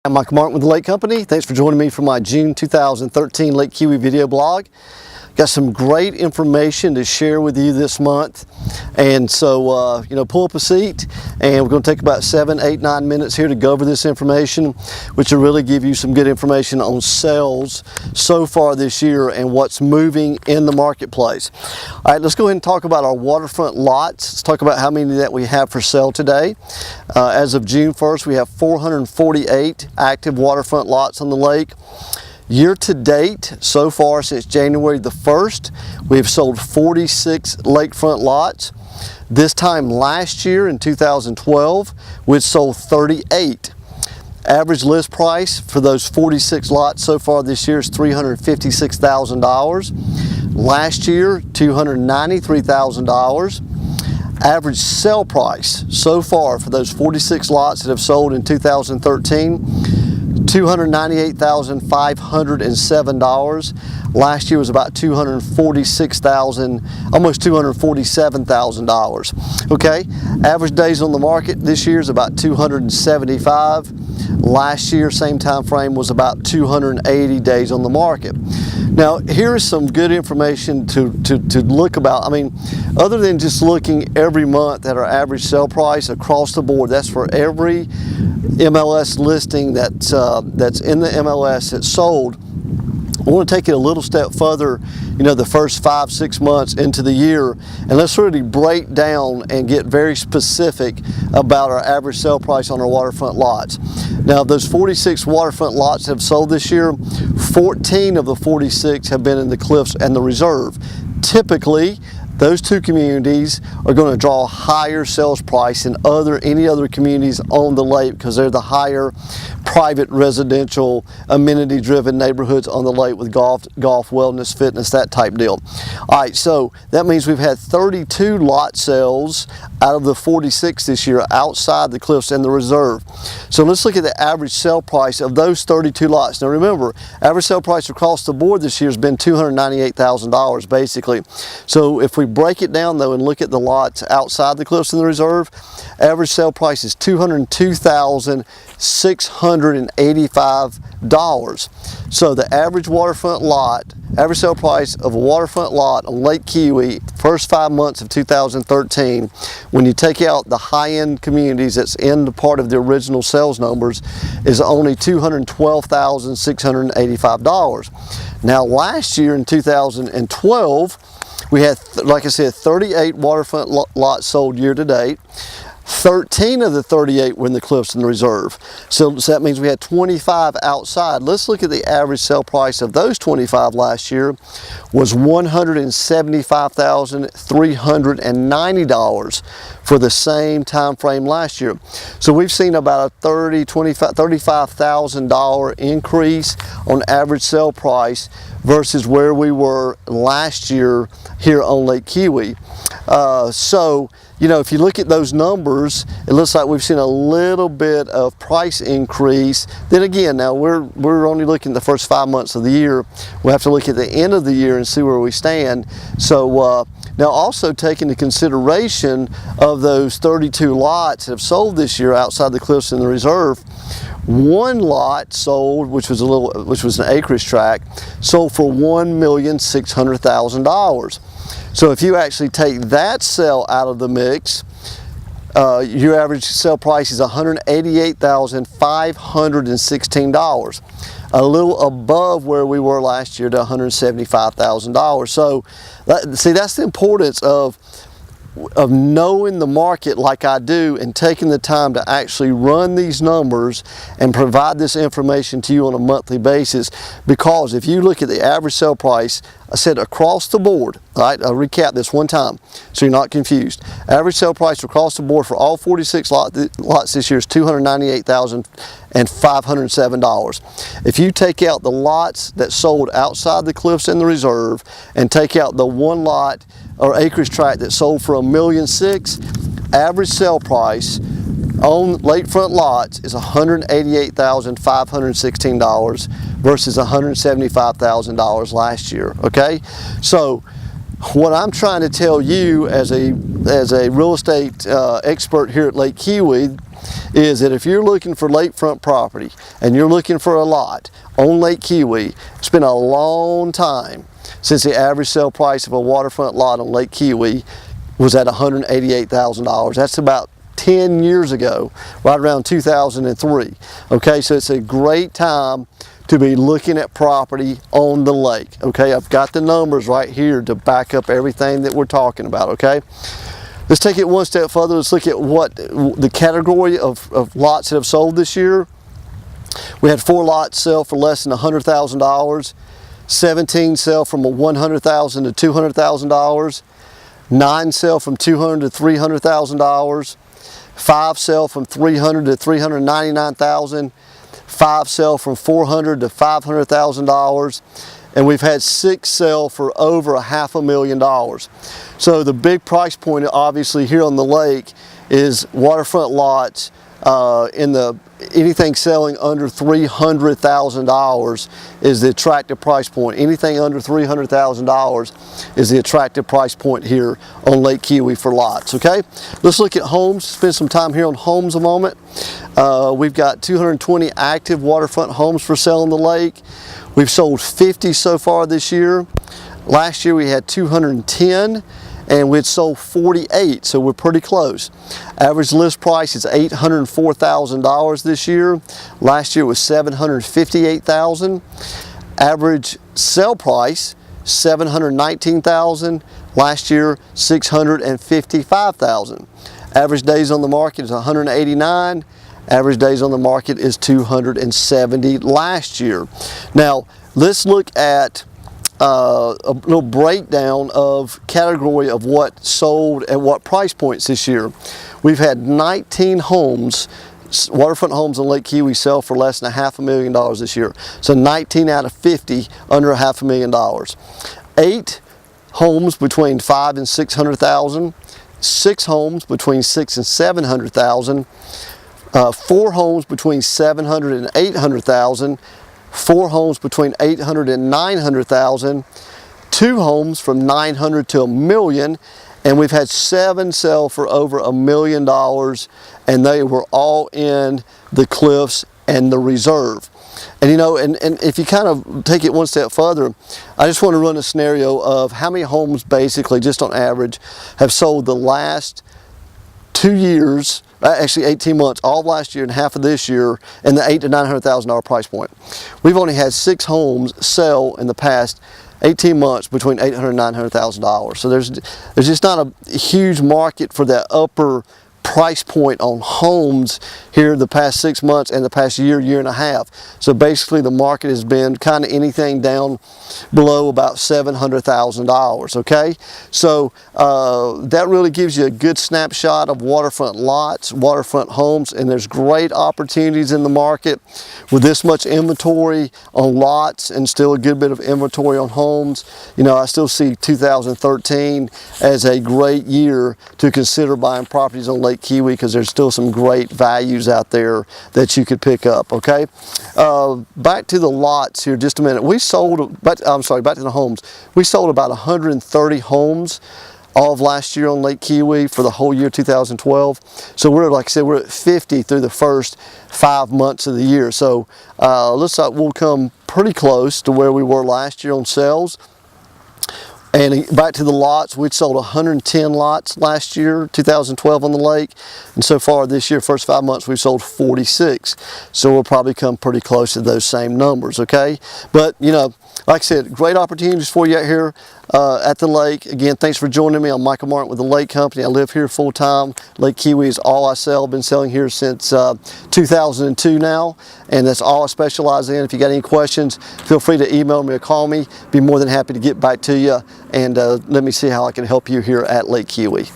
I'm Michael Martin with the Lake Company. Thanks for joining me for my June 2013 Lake Keowee video blog. Got some great information to share with you this month, and so pull up a seat, and we're going to take about 7, 8, 9 minutes here to go over this information, which will really give you some good information on sales so far this year and what's moving in the marketplace. All right, let's go ahead and talk about our waterfront lots. Let's talk about how many that we have for sale today. As of June 1st, we have 448 active waterfront lots on the lake. Year to date, so far since January the 1st, we've sold 46 lakefront lots. This time last year in 2012, we'd sold 38. Average list price for those 46 lots so far this year is $356,000. Last year, $293,000. Average sale price so far for those 46 lots that have sold in 2013, $298,507. Last year was about $246,000, almost $247,000. Okay, average days on the market this year is about 275. Last year, same time frame, was about 280 days on the market. Now, here is some good information to look about. I mean, other than just looking every month at our average sale price across the board, that's for every MLS listing that's in the MLS that's sold. I want to take it a little step further, the first 5, 6 months into the year, and let's really break down and get very specific about our average sale price on our waterfront lots. Now, those 46 waterfront lots that have sold this year, 14 of the 46 have been in the Cliffs and the Reserve. Typically, those two communities are going to draw a higher sales price than any other communities on the lake because they're the higher private residential amenity driven neighborhoods on the lake with golf, wellness, fitness, that type deal. All right, so that means we've had 32 lot sales out of the 46 this year outside the Cliffs and the Reserve. So let's look at the average sale price of those 32 lots. Now remember, average sale price across the board this year has been $298,000 basically. So if we break it down though and look at the lots outside the Cliffs and the Reserve, average sale price is $202,685. So the average waterfront lot, average sale price of a waterfront lot on Lake Keowee, first 5 months of 2013, when you take out the high-end communities that's in the part of the original sales numbers, is only $212,685. Now last year in 2012, we had, like I said, 38 waterfront lots sold year to date. 13 of the 38 were in the Cliffs and the Reserve. So that means we had 25 outside. Let's look at the average sale price of those 25 last year was $175,390 for the same time frame last year. So we've seen about a $35,000 increase on average sale price versus where we were last year here on Lake Keowee. If you look at those numbers, it looks like we've seen a little bit of price increase. Then again, now we're only looking at the first 5 months of the year. We'll have to look at the end of the year and see where we stand. So now also take into consideration of those 32 lots that have sold this year outside the Cliffs and the Reserve, one lot sold, which was an acreage tract, sold for $1,600,000. So if you actually take that sale out of the mix, your average sale price is $188,516, a little above where we were last year to $175,000. So that's the importance of knowing the market like I do and taking the time to actually run these numbers and provide this information to you on a monthly basis, because if you look at the average sale price, I said across the board, all right, I'll recap this one time so you're not confused. Average sale price across the board for all 46 lots this year is $298,507. If you take out the lots that sold outside the Cliffs and the Reserve and take out the one lot or acreage tract that sold for $1,600,000, average sale price on lakefront lots is $188,516 versus $175,000 last year. Okay, so what I'm trying to tell you as a real estate expert here at Lake Keowee is that if you're looking for lakefront property and you're looking for a lot on Lake Keowee, it's been a long time since the average sale price of a waterfront lot on Lake Keowee was at $188,000. That's about 10 years ago, right around 2003. Okay, so it's a great time to be looking at property on the lake. Okay, I've got the numbers right here to back up everything that we're talking about. Okay, let's take it one step further. Let's look at what the category of lots that have sold this year. We had 4 lots sell for less than $100,000, 17 sell from $100,000 to $200,000, 9 sell from $200,000 to $300,000, 5 sell from $300,000 to $399,000, 5 sell from $400,000 to $500,000, and we've had 6 sell for over $500,000. So the big price point obviously here on the lake is waterfront lots. Anything selling under $300,000 is the attractive price point. Anything under $300,000 is the attractive price point here on Lake Keowee for lots. Okay, let's look at homes. Spend some time here on homes a moment. We've got 220 active waterfront homes for sale on the lake. We've sold 50 so far this year. Last year we had 210. And we'd sold 48, so we're pretty close. Average list price is $804,000 this year. Last year was $758,000. Average sale price $719,000. Last year $655,000. Average days on the market is 189. Average days on the market is 270 last year. Now let's look at a little breakdown of category of what sold at what price points this year. We've had 19 homes, waterfront homes on Lake Keowee, sell for less than $500,000 this year. So 19 out of 50 under $500,000. 8 homes between $500,000 and $600,000. 6 homes between $600,000 and $700,000. 4 homes between $700,000 and $800,000. 4 homes between $800,000 and $900,000, 2 homes from $900,000 to $1 million, and we've had 7 sell for over $1 million, and they were all in the Cliffs and the Reserve. And you know, and if you kind of take it one step further, I just want to run a scenario of how many homes basically, just on average, have sold the last 2 years, actually 18 months, all of last year and half of this year, in the $800,000 to $900,000 price point. We've only had 6 homes sell in the past 18 months between $800,000 and $900,000. So there's just not a huge market for that upper price point on homes here the past 6 months and the past year and a half. So basically the market has been kind of anything down below about $700,000. Okay, so that really gives you a good snapshot of waterfront lots, waterfront homes, and there's great opportunities in the market with this much inventory on lots and still a good bit of inventory on homes. You know, I still see 2013 as a great year to consider buying properties on Lake Keowee, because there's still some great values out there that you could pick up. Okay, back to the lots here just a minute. We sold, back to the homes. We sold about 130 homes all of last year on Lake Keowee for the whole year 2012. So we're, like I said, we're at 50 through the first 5 months of the year. So looks like we'll come pretty close to where we were last year on sales. And back to the lots, we'd sold 110 lots last year, 2012 on the lake. And so far this year, first 5 months, we've sold 46. So we'll probably come pretty close to those same numbers, okay? But, you know, like I said, great opportunities for you out here at the lake. Again, thanks for joining me. I'm Michael Martin with the Lake Company. I live here full time. Lake Keowee is all I sell. I've been selling here since 2002 now, and that's all I specialize in. If you got any questions, feel free to email me or call me. Be more than happy to get back to you, and let me see how I can help you here at Lake Keowee.